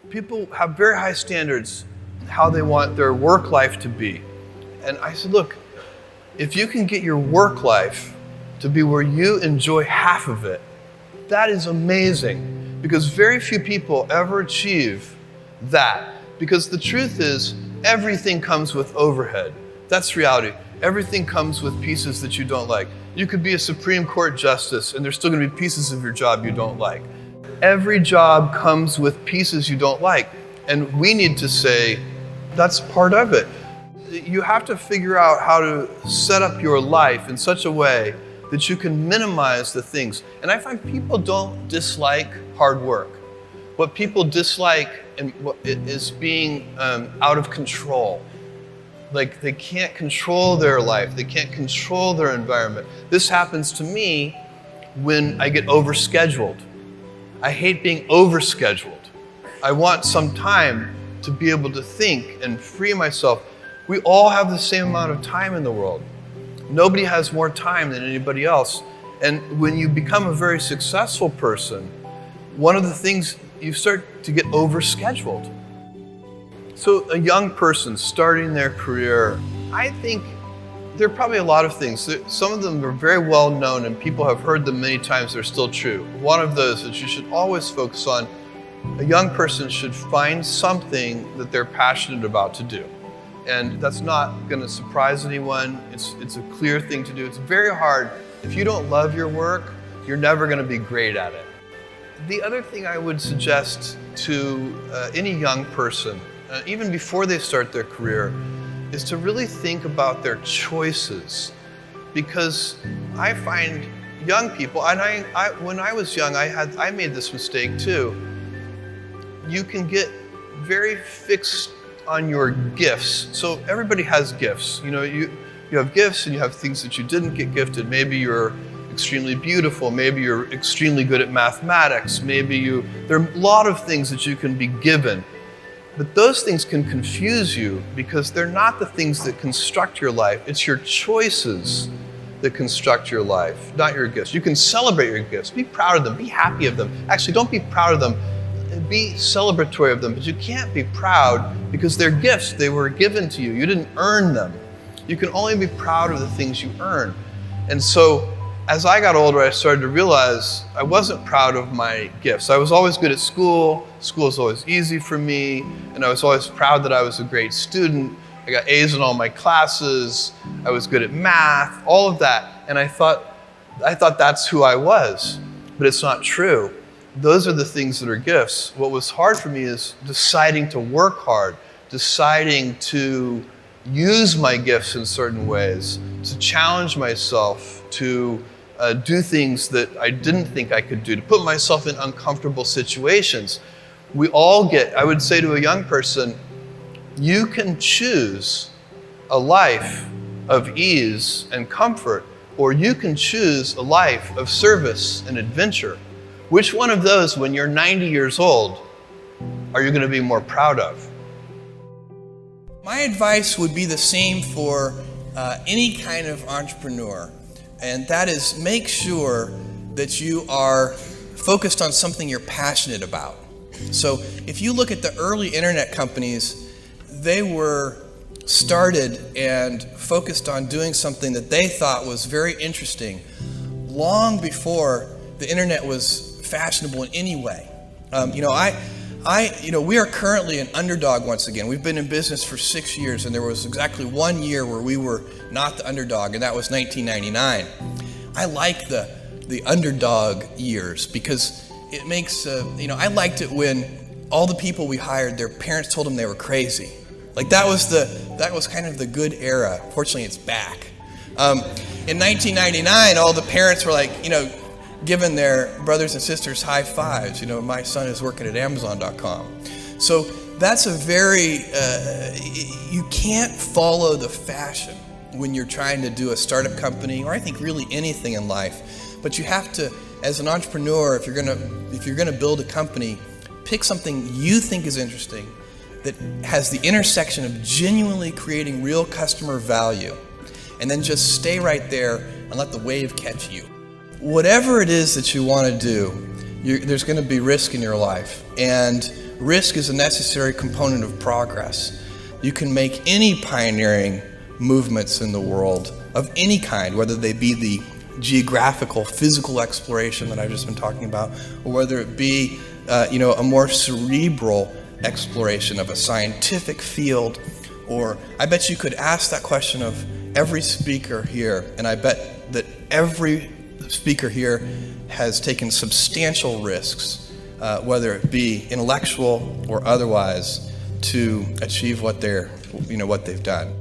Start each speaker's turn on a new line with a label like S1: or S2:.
S1: People have very high standards how they want their work life to be. And I said, look, if you can get your work life to be where you enjoy half of it, that is amazing, because very few people ever achieve that. Because the truth is, everything comes with overhead. That's reality. Everything comes with pieces that you don't like. You could be a Supreme Court justice and there's still going to be pieces of your job you don't like. Every job comes with pieces you don't like. And we need to say, that's part of it. You have to figure out how to set up your life in such a way that you can minimize the things. And I find people don't dislike hard work. What people dislike is being out of control. Like they can't control their life. They can't control their environment. This happens to me when I get overscheduled. I hate being overscheduled. I want some time to be able to think and free myself. We all have the same amount of time in the world. Nobody has more time than anybody else. And when you become a very successful person, one of the things, you start to get overscheduled. So a young person starting their career, I think there are probably a lot of things. Some of them are very well known and people have heard them many times, they're still true. One of those that you should always focus on, a young person should find something that they're passionate about to do. And that's not going to surprise anyone. It's a clear thing to do. It's very hard. If you don't love your work, you're never going to be great at it. The other thing I would suggest to any young person, even before they start their career, is to really think about their choices. Because I find young people, and when I was young, I made this mistake too. You can get very fixed on your gifts. So everybody has gifts. You know, you have gifts and you have things that you didn't get gifted. Maybe you're extremely beautiful. Maybe you're extremely good at mathematics. There are a lot of things that you can be given. But those things can confuse you because they're not the things that construct your life. It's your choices that construct your life, not your gifts. You can celebrate your gifts. Be proud of them. Be happy of them. Actually, don't be proud of them. Be celebratory of them, but you can't be proud because they're gifts. They were given to you. You didn't earn them. You can only be proud of the things you earn. And so as I got older, I started to realize I wasn't proud of my gifts. I was always good at school. School was always easy for me. And I was always proud that I was a great student. I got A's in all my classes. I was good at math, all of that. And I thought that's who I was, but it's not true. Those are the things that are gifts. What was hard for me is deciding to work hard, deciding to use my gifts in certain ways, to challenge myself, to do things that I didn't think I could do, to put myself in uncomfortable situations. We all I would say to a young person, you can choose a life of ease and comfort, or you can choose a life of service and adventure. Which one of those, when you're 90 years old, are you going to be more proud of? My advice would be the same for any kind of entrepreneur, and that is make sure that you are focused on something you're passionate about. So if you look at the early internet companies, they were started and focused on doing something that they thought was very interesting long before the internet was fashionable in any way. We are currently an underdog once again. We've been in business for 6 years, and there was exactly 1 year where we were not the underdog, and that was 1999. I like the underdog years because it makes, I liked it when all the people we hired, their parents told them they were crazy. Like that was kind of the good era. Fortunately, it's back. In 1999, all the parents were like, giving their brothers and sisters high fives. My son is working at Amazon.com. So that's you can't follow the fashion when you're trying to do a startup company, or I think really anything in life. But you have to, as an entrepreneur, if you're gonna build a company, pick something you think is interesting that has the intersection of genuinely creating real customer value, and then just stay right there and let the wave catch you. Whatever it is that you want to do, there's going to be risk in your life. And risk is a necessary component of progress. You can make any pioneering movements in the world of any kind, whether they be the geographical, physical exploration that I've just been talking about, or whether it be a more cerebral exploration of a scientific field. Or I bet you could ask that question of every speaker here, and I bet that every speaker here has taken substantial risks, whether it be intellectual or otherwise, to achieve what they've done.